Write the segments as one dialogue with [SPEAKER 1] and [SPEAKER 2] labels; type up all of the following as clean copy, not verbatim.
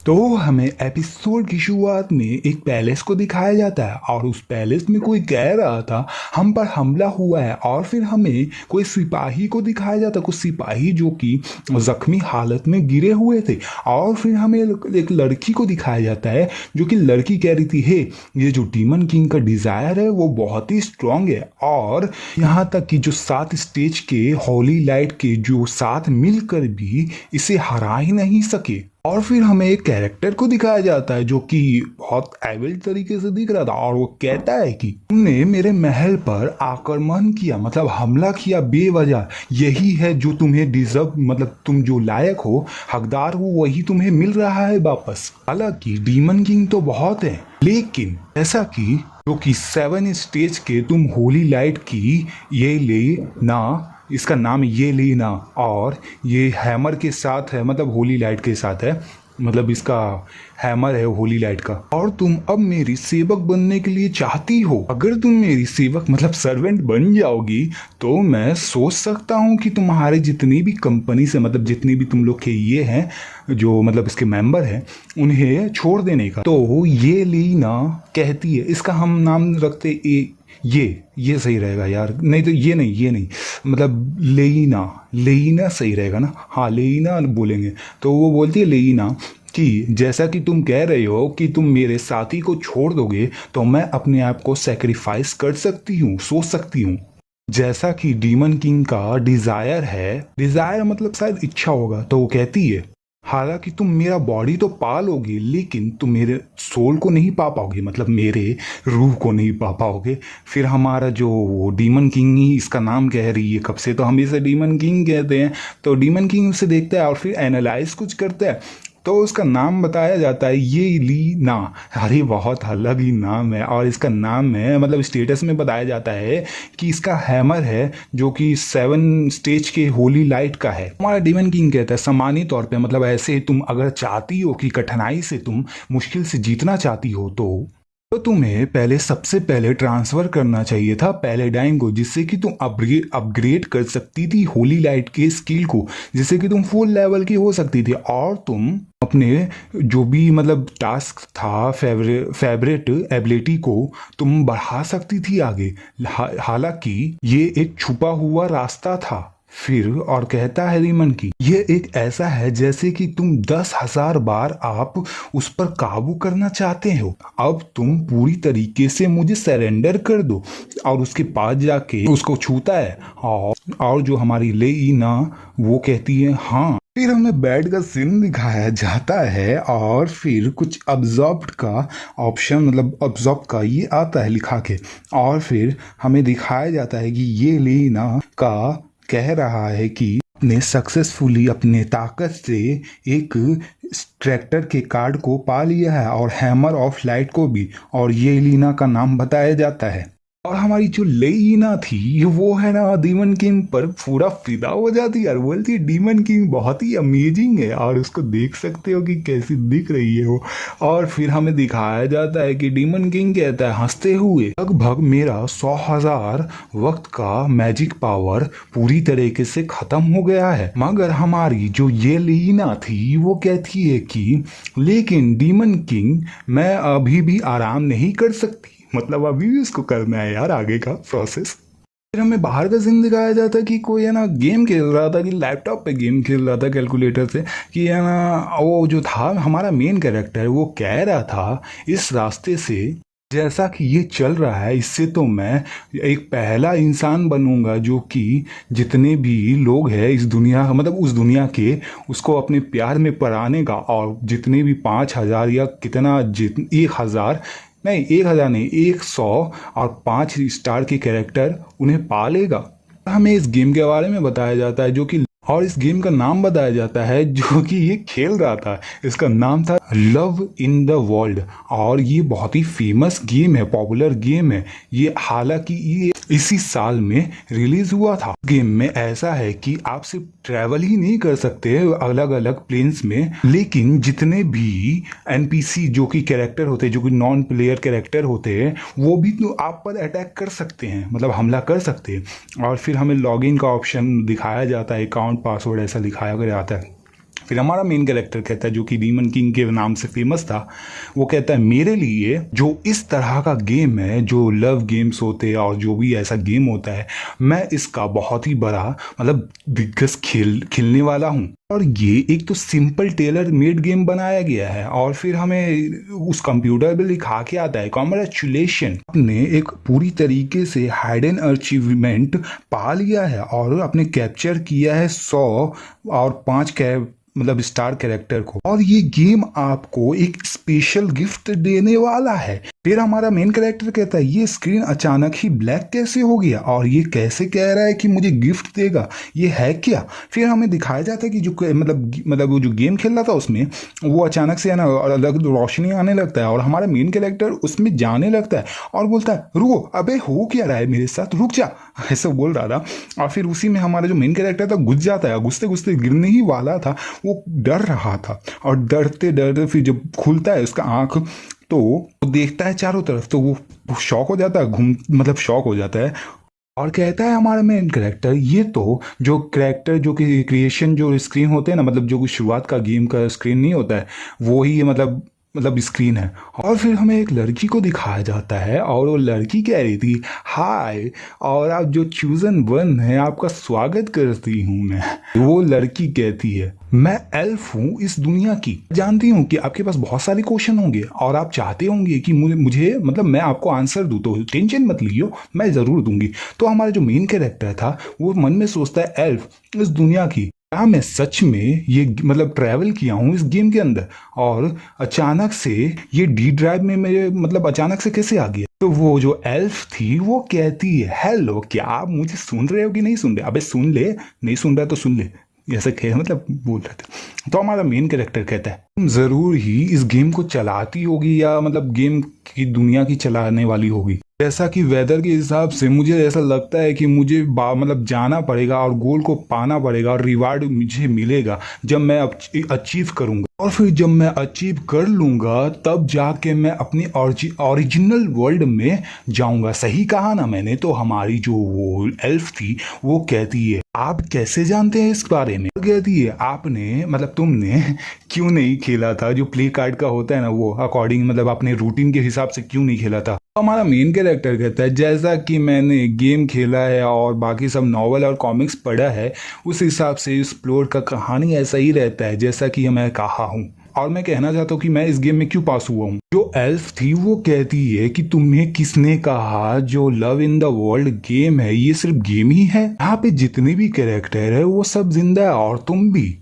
[SPEAKER 1] तो हमें एपिसोड की शुरुआत में एक पैलेस को दिखाया जाता है और उस पैलेस में कोई कह रहा था हम पर हमला हुआ है। और फिर हमें कोई सिपाही को दिखाया जाता है, कुछ सिपाही जो कि जख्मी हालत में गिरे हुए थे। और फिर हमें एक लड़की को दिखाया जाता है जो कि लड़की कह रही थी हे ये जो डीमन किंग का डिजायर है वो बहुत ही स्ट्रांग है, और यहाँ तक कि जो 7 स्टेज के होली लाइट के जो साथ मिलकर भी इसे हरा ही नहीं सके। और फिर हमें एक कैरेक्टर को दिखाया जाता है जो कि बहुत एविल तरीके से दिख रहा था, और वो कहता है कि तुमने मेरे महल पर आक्रमण किया, मतलब हमला किया बेवजह, यही है जो तुम्हें डिजर्व, मतलब तुम जो लायक हो, हकदार हो, वही तुम्हें मिल रहा है वापस। हालांकि डीमन किंग तो बहुत है, लेकिन ऐसा कि जो कि 7 स्टेज के तुम होली लाइट की ये ले ना, इसका नाम ये लीना, और ये हैमर के साथ है, मतलब होली लाइट के साथ है, मतलब इसका हैमर है होली लाइट का। और तुम अब मेरी सेवक बनने के लिए चाहती हो। अगर तुम मेरी सेवक मतलब सर्वेंट बन जाओगी तो मैं सोच सकता हूँ कि तुम्हारे जितनी भी कंपनी से, मतलब जितनी भी तुम लोग के ये हैं जो मतलब इसके मेंबर हैं, उन्हें छोड़ देने का। तो ये लीना कहती है, इसका हम नाम रखते ये सही रहेगा यार, नहीं तो ये नहीं, मतलब लेइना, लेइना सही रहेगा ना, हाँ लेइना बोलेंगे। तो वो बोलती है लेइना कि जैसा कि तुम कह रहे हो कि तुम मेरे साथी को छोड़ दोगे तो मैं अपने आप को सेक्रीफाइस कर सकती हूँ, सोच सकती हूँ। जैसा कि डीमन किंग का डिजायर है, डिजायर मतलब शायद इच्छा होगा, तो वो कहती है हालांकि तुम मेरा बॉडी तो पा लोगे लेकिन तुम मेरे सोल को नहीं पा पाओगे, मतलब मेरे रूह को नहीं पा पाओगे। फिर हमारा जो डीमन किंग ही इसका नाम कह रही है कब से, तो हम इसे डीमन किंग कहते हैं। तो डीमन किंग उसे देखता है और फिर एनालाइज कुछ करता है, तो उसका नाम बताया जाता है ये लीना। अरे बहुत अलग ही नाम है, और इसका नाम है मतलब स्टेटस में बताया जाता है कि इसका हैमर है जो कि 7 स्टेज के होली लाइट का है। हमारा डीमन किंग कहता है सामान्य तौर पे, मतलब ऐसे तुम अगर चाहती हो कि कठिनाई से तुम मुश्किल से जीतना चाहती हो तो तुम्हें पहले सबसे पहले ट्रांसफर करना चाहिए था पैलेडाइन को, जिससे कि तुम अपग्रेड कर सकती थी होली लाइट के स्किल को, जिससे कि तुम फुल लेवल की हो सकती थी, और तुम अपने जो भी मतलब टास्क था फेवरेट एबिलिटी को तुम बढ़ा सकती थी आगे। हालांकि ये एक छुपा हुआ रास्ता था। फिर और कहता है रीमन की ये एक ऐसा है जैसे कि तुम 10,000 बार आप उस पर काबू करना चाहते हो, अब तुम पूरी तरीके से मुझे सरेंडर कर दो। और उसके पास जाके उसको छूता है, और जो हमारी लेइना वो कहती है हाँ। फिर हमें बेड का सीन दिखाया जाता है, और फिर कुछ अब्जॉर्ब का ऑप्शन, मतलब अब्जॉर्ब का ये आता है लिखा के, और फिर हमें दिखाया जाता है कि ये लेइना का कह रहा है कि ने सक्सेसफुली अपने ताकत से एक ट्रैक्टर के कार्ड को पा लिया है और हैमर ऑफ लाइट को भी, और ये लीना का नाम बताया जाता है। और हमारी जो लेइना थी वो है ना डीमन किंग पर पूरा फिदा हो जाती है, और बोलती है डीमन किंग बहुत ही अमेजिंग है, और उसको देख सकते हो कि कैसी दिख रही है वो। और फिर हमें दिखाया जाता है कि डीमन किंग कहता है हंसते हुए लगभग मेरा 100,000 वक्त का मैजिक पावर पूरी तरीके से खत्म हो गया है। मगर हमारी जो ये लीना थी वो कहती है कि लेकिन डीमन किंग मैं अभी भी आराम नहीं कर सकती, मतलब अभी भी उसको करना है यार आगे का प्रोसेस। फिर हमें बाहर का सीन दिखाया जाता है कि कोई है ना गेम खेल रहा था, कि लैपटॉप पे गेम खेल रहा था कैलकुलेटर से, कि है ना वो जो था हमारा मेन कैरेक्टर वो कह रहा था इस रास्ते से जैसा कि ये चल रहा है इससे तो मैं एक पहला इंसान बनूंगा जो कि जितने भी लोग हैं इस दुनिया, मतलब उस दुनिया के, उसको अपने प्यार में पराने का, और जितने भी 5,000 या कितना 1,000 नहीं, 1,000 नहीं, 100 और 5 स्टार के कैरेक्टर उन्हें पालेगा। हमें इस गेम के बारे में बताया जाता है जो कि, और इस गेम का नाम बताया जाता है जो कि ये खेल रहा था, इसका नाम था लव इन द वर्ल्ड, और ये बहुत ही फेमस गेम है, पॉपुलर गेम है ये। हालांकि ये इसी साल में रिलीज हुआ था। गेम में ऐसा है कि आप सिर्फ ट्रैवल ही नहीं कर सकते अलग अलग प्लेन्स में, लेकिन जितने भी एनपीसी जो कि कैरेक्टर होते हैं, जो कि नॉन प्लेयर कैरेक्टर होते हैं, वो भी तो आप पर अटैक कर सकते हैं, मतलब हमला कर सकते हैं। और फिर हमें लॉगिन का ऑप्शन दिखाया जाता है, अकाउंट पासवर्ड ऐसा दिखाया गया जाता है। फिर हमारा मेन कैरेक्टर कहता है, जो कि डीमन किंग के नाम से फेमस था, वो कहता है मेरे लिए जो इस तरह का गेम है, जो लव गेम्स होते हैं और जो भी ऐसा गेम होता है, मैं इसका बहुत ही बड़ा मतलब दिग्गज खेलने वाला हूँ। और ये एक तो सिंपल टेलर मेड गेम बनाया गया है और फिर हमें उस कंप्यूटर पे लिखा के आता है कॉन्ग्रेचुलेशन, आपने एक पूरी तरीके से हाइडन अचीवमेंट पा लिया है और आपने कैप्चर किया है 100 और 5 मतलब स्टार कैरेक्टर को, और ये गेम आपको एक स्पेशल गिफ्ट देने वाला है। फिर हमारा मेन कैरेक्टर कहता है ये स्क्रीन अचानक ही ब्लैक कैसे हो गया और ये कैसे कह रहा है कि मुझे गिफ्ट देगा, ये है क्या। फिर हमें दिखाया जाता है कि जो मतलब वो जो गेम खेल रहा था उसमें वो अचानक से है ना अलग रोशनी आने लगता है और हमारा मेन कैरेक्टर उसमें जाने लगता है और बोलता है रुको, अबे हो क्या रहा है मेरे साथ, रुक जा, ऐसा बोल रहा था। और फिर उसी में हमारा जो मेन कैरेक्टर था घुस जाता है, घुसते घुसते गिरने ही वाला था, वो डर रहा था और डरते डरते फिर जब खुलता है उसका आंख तो वो देखता है चारों तरफ, तो वो शॉक हो जाता है, मतलब शॉक हो जाता है और कहता है हमारा मेन कैरेक्टर ये तो जो कैरेक्टर जो कि क्रिएशन जो स्क्रीन होते हैं ना, मतलब जो शुरुआत का गेम का स्क्रीन नहीं होता है वो ही मतलब स्क्रीन है। और फिर हमें एक लड़की को दिखाया जाता है और वो लड़की कह रही थी हाय, और आप जो चूजन वन है आपका स्वागत करती हूँ मैं। वो लड़की कहती है मैं एल्फ हूँ इस दुनिया की, जानती हूँ कि आपके पास बहुत सारे क्वेश्चन होंगे और आप चाहते होंगे कि मुझे मतलब मैं आपको आंसर दूँ, तो टेंशन मत लियो, मैं ज़रूर दूंगी। तो हमारा जो मेन कैरेक्टर था वो मन में सोचता है एल्फ इस दुनिया की, क्या मैं सच में ये मतलब ट्रैवल किया हूँ इस गेम के अंदर, और अचानक से ये डी ड्राइव में मेरे मतलब अचानक से कैसे आ गया। तो वो जो एल्फ थी वो कहती है हेलो, क्या आप मुझे सुन रहे हो कि नहीं सुन रहे, अबे सुन ले, नहीं सुन रहा तो सुन ले, ऐसा कह मतलब बोल रहे थे। तो हमारा मेन कैरेक्टर कहता है तुम जरूर ही इस गेम को चलाती होगी या मतलब गेम की दुनिया की चलाने वाली होगी, जैसा कि वेदर के हिसाब से मुझे ऐसा लगता है कि मुझे मतलब जाना पड़ेगा और गोल को पाना पड़ेगा और रिवार्ड मुझे मिलेगा जब मैं अचीव करूंगा, और फिर जब मैं अचीव कर लूंगा तब जाके मैं अपनी ओरिजिनल वर्ल्ड में जाऊंगा। सही कहा ना मैंने। तो हमारी जो वो एल्फ थी वो कहती है आप कैसे जानते हैं इस बारे में, कहती है आपने मतलब तुमने क्यों नहीं खेला था जो प्ले कार्ड का होता है ना, वो अकॉर्डिंग मतलब अपने रूटीन के हिसाब से क्यों नहीं खेला था। हमारा मेन कैरेक्टर कहता है जैसा कि मैंने गेम खेला है और बाकी सब नॉवल और कॉमिक्स पढ़ा है उस हिसाब से इस प्लॉट का कहानी ऐसा ही रहता है जैसा कि मैं कहा हूँ, और मैं कहना चाहता हूँ कि मैं इस गेम में क्यों पास हुआ हूँ। जो एल्फ थी वो कहती है कि तुम्हें किसने कहा जो love in the world game है ये सिर्फ गेम ही है, यहाँ पे जितने भी कैरेक्टर है वो सब जिंदा है और तुम भी,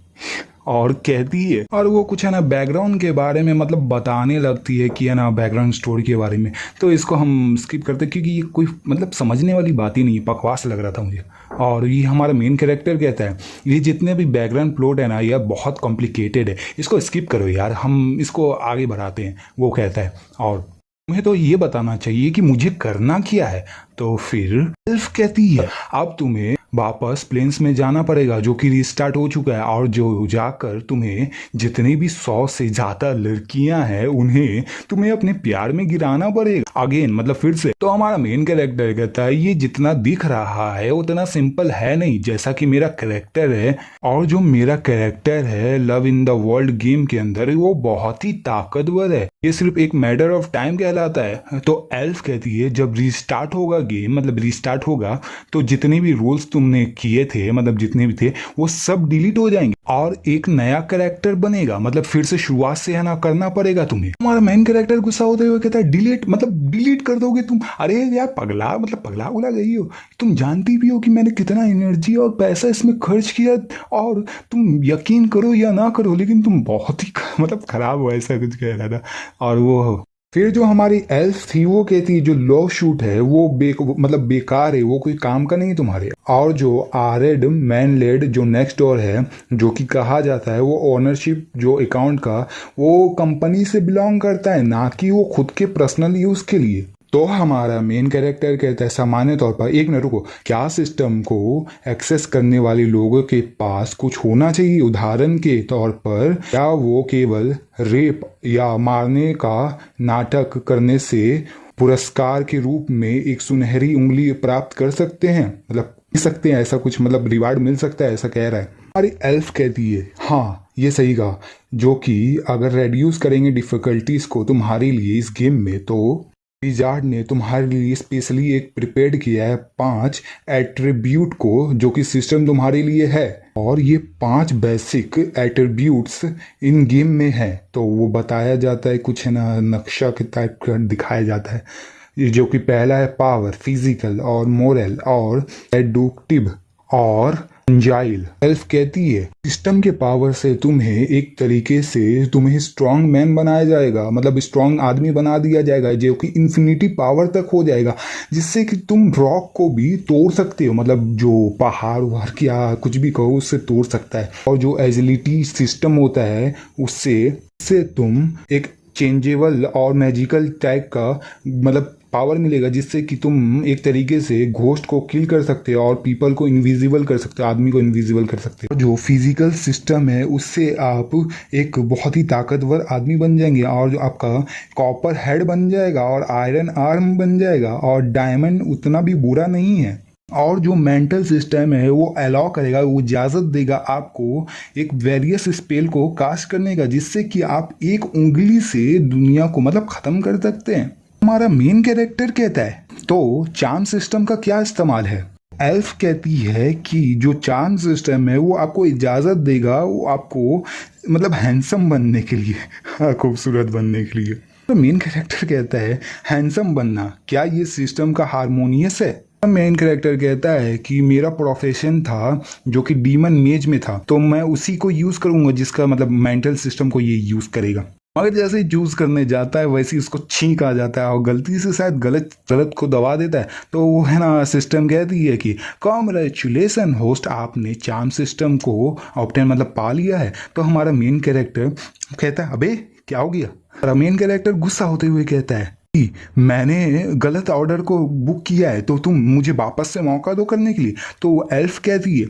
[SPEAKER 1] और कहती है और वो कुछ है ना बैकग्राउंड के बारे में मतलब बताने लगती है कि है ना बैकग्राउंड स्टोरी के बारे में। तो इसको हम स्किप करते क्योंकि ये कोई मतलब समझने वाली बात ही नहीं है, बकवास लग रहा था मुझे। और ये हमारा मेन कैरेक्टर कहता है ये जितने भी बैकग्राउंड प्लॉट है ना ये बहुत कॉम्प्लिकेटेड है, इसको स्किप करो यार, हम इसको आगे बढ़ाते हैं, वो कहता है। और तुम्हें तो ये बताना चाहिए कि मुझे करना क्या है। तो फिर एल्फ कहती है अब तुम्हें वापस प्लेन्स में जाना पड़ेगा जो कि रिस्टार्ट हो चुका है, और जो जाकर तुम्हें जितनी भी 100 से ज्यादा लड़कियां हैं उन्हें तुम्हें अपने प्यार में गिराना पड़ेगा अगेन, मतलब फिर से। तो हमारा मेन कैरेक्टर कहता है ये जितना दिख रहा है उतना सिंपल है नहीं जैसा कि मेरा कैरेक्टर है, और जो मेरा कैरेक्टर है love in the world game के अंदर वो बहुत ही ताकतवर है, ये सिर्फ एक मैटर ऑफ टाइम कहलाता है। तो एल्फ कहती है जब रिस्टार्ट होगा गेम मतलब रिस्टार्ट होगा तो जितने भी रूल्स तुमने किए थे मतलब जितने भी थे वो सब डिलीट हो जाएंगे और एक नया कैरेक्टर बनेगा, मतलब फिर से शुरुआत से है ना करना पड़ेगा तुम्हें। हमारा मेन कैरेक्टर गुस्सा होते हुए कहता है डिलीट मतलब डिलीट कर दोगे तुम, अरे यार पगला मतलब पगला उगला गई हो, तुम जानती भी हो कि मैंने कितना एनर्जी और पैसा इसमें खर्च किया, और तुम यकीन करो या ना करो लेकिन तुम बहुत ही मतलब खराब हो, ऐसा कुछ कह रहा था। और वो फिर जो हमारी एल्फ थी वो कहती है जो लो शूट है वो मतलब बेकार है, वो कोई काम का नहीं तुम्हारे, और जो आरेड मैन लेड जो नेक्स्ट डोर है जो कि कहा जाता है वो ओनरशिप जो अकाउंट का वो कंपनी से बिलोंग करता है ना कि वो खुद के पर्सनल यूज के लिए। तो हमारा मेन कैरेक्टर कहता है सामान्य तौर पर एक न रुको, क्या सिस्टम को एक्सेस करने वाले लोगों के पास कुछ होना चाहिए, उदाहरण के तौर पर क्या वो केवल रेप या मारने का नाटक करने से पुरस्कार के रूप में एक सुनहरी उंगली प्राप्त कर सकते हैं, मतलब सकते हैं ऐसा कुछ मतलब रिवार्ड मिल सकता है, ऐसा कह रहा है। अरे एल्फ कहती है, हाँ ये सही कहा, जो कि अगर रेड्यूस करेंगे डिफिकल्टीज को तुम्हारे लिए इस गेम में, तो विजार्ड ने तुम्हारे लिए स्पेशली एक प्रिपेयर्ड किया है 5 एट्रीब्यूट को, जो कि सिस्टम तुम्हारे लिए है। और ये 5 बेसिक एट्रीब्यूट्स इन गेम में है, तो वो बताया जाता है, कुछ है ना नक्शा के टाइप का दिखाया जाता है। ये जो कि पहला है पावर, फिजिकल और मोरल और एडुक्टिव और एंजाइल। सेल्फ कहती है सिस्टम के पावर से तुम्हें एक तरीके से तुम्हें स्ट्रांग मैन बनाया जाएगा, मतलब स्ट्रांग आदमी बना दिया जाएगा, जो कि इन्फिनिटी पावर तक हो जाएगा, जिससे कि तुम रॉक को भी तोड़ सकते हो, मतलब जो पहाड़ वहाड़ या कुछ भी कहो उससे तोड़ सकता है। और जो एजिलिटी सिस्टम होता है उससे तुम एक चेंजेबल और मैजिकल टाइप का मतलब पावर मिलेगा, जिससे कि तुम एक तरीके से घोस्ट को किल कर सकते हो और पीपल को इनविजिबल कर सकते हो, आदमी को इनविजिबल कर सकते हो। जो फिजिकल सिस्टम है उससे आप एक बहुत ही ताकतवर आदमी बन जाएंगे, और जो आपका कॉपर हेड बन जाएगा और आयरन आर्म बन जाएगा, और डायमंड उतना भी बुरा नहीं है। और जो मेंटल सिस्टम है वो अलाउ करेगा, वो इजाज़त देगा आपको एक वेरियस स्पेल को कास्ट करने का, जिससे कि आप एक उंगली से दुनिया को मतलब ख़त्म कर सकते हैं। हमारा मेन कैरेक्टर कहता है तो चार्म सिस्टम का क्या इस्तेमाल है। एल्फ कहती है कि जो चार्म सिस्टम है वो आपको इजाज़त देगा, वो आपको मतलब हैंडसम बनने के लिए, हाँ खूबसूरत बनने के लिए। तो मेन कैरेक्टर कहता है हैंडसम बनना क्या ये सिस्टम का हारमोनियस है। मेन कैरेक्टर कहता है कि मेरा प्रोफेशन था जो कि डीमन मेज में था, तो मैं उसी को यूज़ करूंगा जिसका मतलब मेंटल सिस्टम को ये यूज़ करेगा। मगर जैसे ही चूज करने जाता है वैसे ही उसको छींक आ जाता है और गलती से शायद गलत को दबा देता है, तो वो है ना सिस्टम कहती है कि कॉन्ग्रेचुलेसन होस्ट, आपने चार्म सिस्टम को ऑब्टेन मतलब पा लिया है। तो हमारा मेन कैरेक्टर कहता है अबे क्या हो गया। हमारा मेन कैरेक्टर गुस्सा होते हुए कहता है कि मैंने गलत ऑर्डर को बुक किया है, तो तुम मुझे वापस से मौका दो करने के लिए। तो एल्फ कहती है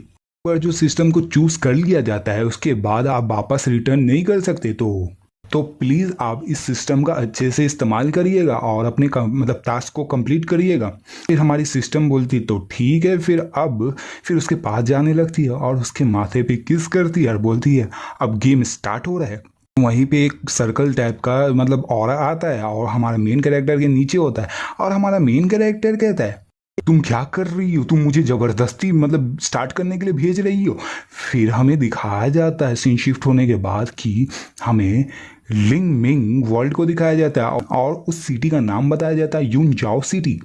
[SPEAKER 1] पर जो सिस्टम को चूज कर लिया जाता है उसके बाद आप वापस रिटर्न नहीं कर सकते, तो प्लीज़ आप इस सिस्टम का अच्छे से इस्तेमाल करिएगा और अपने मतलब टास्क को कंप्लीट करिएगा। फिर हमारी सिस्टम बोलती तो ठीक है, फिर उसके पास जाने लगती है और उसके माथे पे किस करती है और बोलती है अब गेम स्टार्ट हो रहा है। वहीं पे एक सर्कल टाइप का मतलब ऑरा आता है और हमारा मेन कैरेक्टर के नीचे होता है, और हमारा मेन कैरेक्टर कहता है तुम क्या कर रही हो, तुम मुझे जबरदस्ती मतलब स्टार्ट करने के लिए भेज रही हो। फिर हमें दिखाया जाता है सीन शिफ्ट होने के बाद कि हमें लिंग मिंग वर्ल्ड को दिखाया जाता है और उस सिटी का नाम बताया जाता है यूनजाओ सिटी।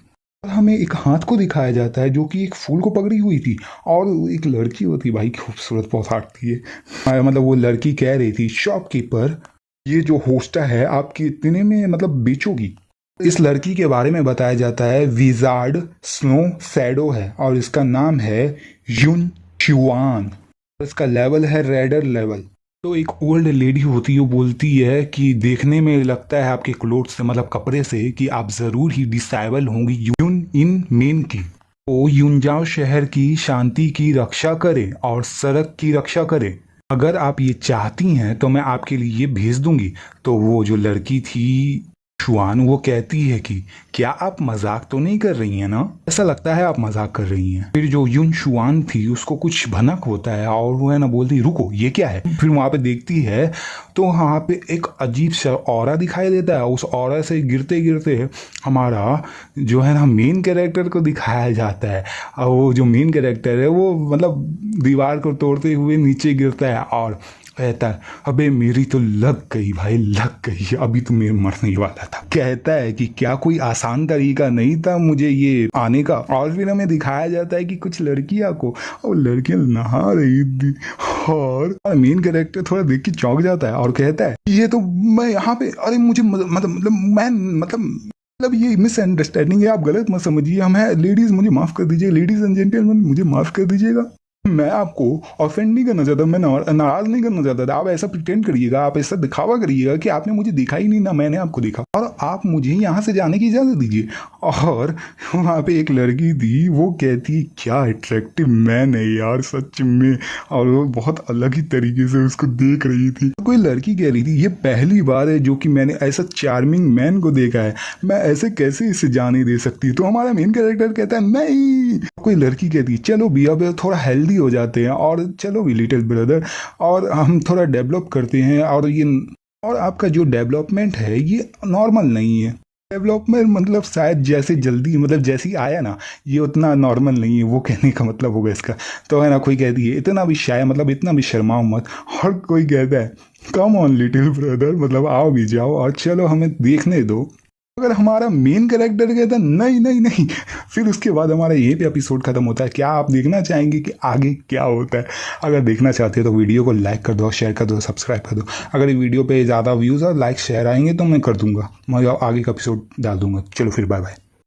[SPEAKER 1] और हमें एक हाथ को दिखाया जाता है जो कि एक फूल को पकड़ी हुई थी, और एक लड़की होती भाई खूबसूरत पौधाड़ती है, मतलब वो लड़की कह रही थी शॉपकीपर ये जो होस्टा है आप कितने में मतलब बेचोगी। इस लड़की के बारे में बताया जाता है विजार्ड स्नो शैडो है और इसका नाम है यून शुआन, इसका लेवल है रेडर लेवल। तो एक ओल्ड लेडी होती है, वो बोलती है कि देखने में लगता है आपके क्लोथ से मतलब कपड़े से कि आप जरूर ही डिसेबल होंगी यून इन मेन की। तो यूनजाओ शहर की शांति की रक्षा करें और सड़क की रक्षा करें, अगर आप ये चाहती हैं तो मैं आपके लिए ये भेज दूंगी। तो वो जो लड़की थी शुआन वो कहती है कि क्या आप मजाक तो नहीं कर रही हैं ना, ऐसा लगता है आप मजाक कर रही हैं। फिर जो यून शुआन थी उसको कुछ भनक होता है और वो है ना बोलती रुको ये क्या है। फिर वहां पे देखती है तो वहां पे एक अजीब सा ऑरा दिखाई देता है, उस ऑरा से गिरते गिरते हमारा जो है ना मेन कैरेक्टर को दिखाया जाता है, और वो जो मेन कैरेक्टर है वो मतलब दीवार को तोड़ते हुए नीचे गिरता है और कहता है अबे मेरी तो लग गई भाई, लग गई, अभी तो मेरे मरने वाला था। कहता है कि क्या कोई आसान तरीका नहीं था मुझे ये आने का। और फिर हमें दिखाया जाता है कि कुछ लड़कियां को, और लड़कियां नहा रही थी, और मेन कैरेक्टर थोड़ा देख के चौंक जाता है और कहता है ये तो मैं यहाँ पे, अरे मुझे मतलब ये मिसअंडरस्टैंडिंग है, आप गलत मत समझिए, हम है लेडीज, मुझे माफ कर दीजिए, लेडीज एंड जेंटलमैन मुझे माफ कर दीजिएगा, मैं आपको ऑफेंड नहीं करना चाहता, मैं नाराज नहीं करना चाहता था। आप ऐसा प्रिटेंड करिएगा, आप ऐसा दिखावा करिएगा कि आपने मुझे देखा ही नहीं, ना मैंने आपको देखा, और आप मुझे यहाँ से जाने की इजाजत दीजिए। और वहाँ पे एक लड़की थी वो कहती क्या अट्रैक्टिव मैन है यार सच में, और वो बहुत अलग ही तरीके से उसको देख रही थी। कोई लड़की कह रही थी ये पहली बार है जो कि मैंने ऐसा चार्मिंग मैन को देखा है, मैं ऐसे कैसे इसे जाने दे सकती। तो हमारा मेन कैरेक्टर कहता है नहीं, आपको कोई लड़की कहती है चलो भी अब थोड़ा हेल्दी हो जाते हैं और चलो भी लिटिल ब्रदर और हम थोड़ा डेवलप करते हैं और आपका जो डेवलपमेंट है ये नॉर्मल नहीं है। डेवलपमेंट मतलब शायद जैसे जल्दी मतलब जैसे ही आया ना ये उतना नॉर्मल नहीं है, वो कहने का मतलब होगा इसका। तो है ना, कोई कहती है इतना भी शाय मतलब इतना भी शर्माओ मत, और कोई कहता है कम ऑन लिटिल ब्रदर मतलब आओ भी जाओ और चलो हमें देखने दो। अगर हमारा मेन कैरेक्टर कहता है नहीं नहीं नहीं, फिर उसके बाद हमारा यहीं पे एपिसोड खत्म होता है। क्या आप देखना चाहेंगे कि आगे क्या होता है? अगर देखना चाहते हो तो वीडियो को लाइक कर दो, शेयर कर दो, सब्सक्राइब कर दो। अगर ये वीडियो पे ज़्यादा व्यूज़ और लाइक शेयर आएंगे तो मैं कर दूंगा, मैं आगे का एपिसोड डाल दूंगा। चलो फिर बाय बाय।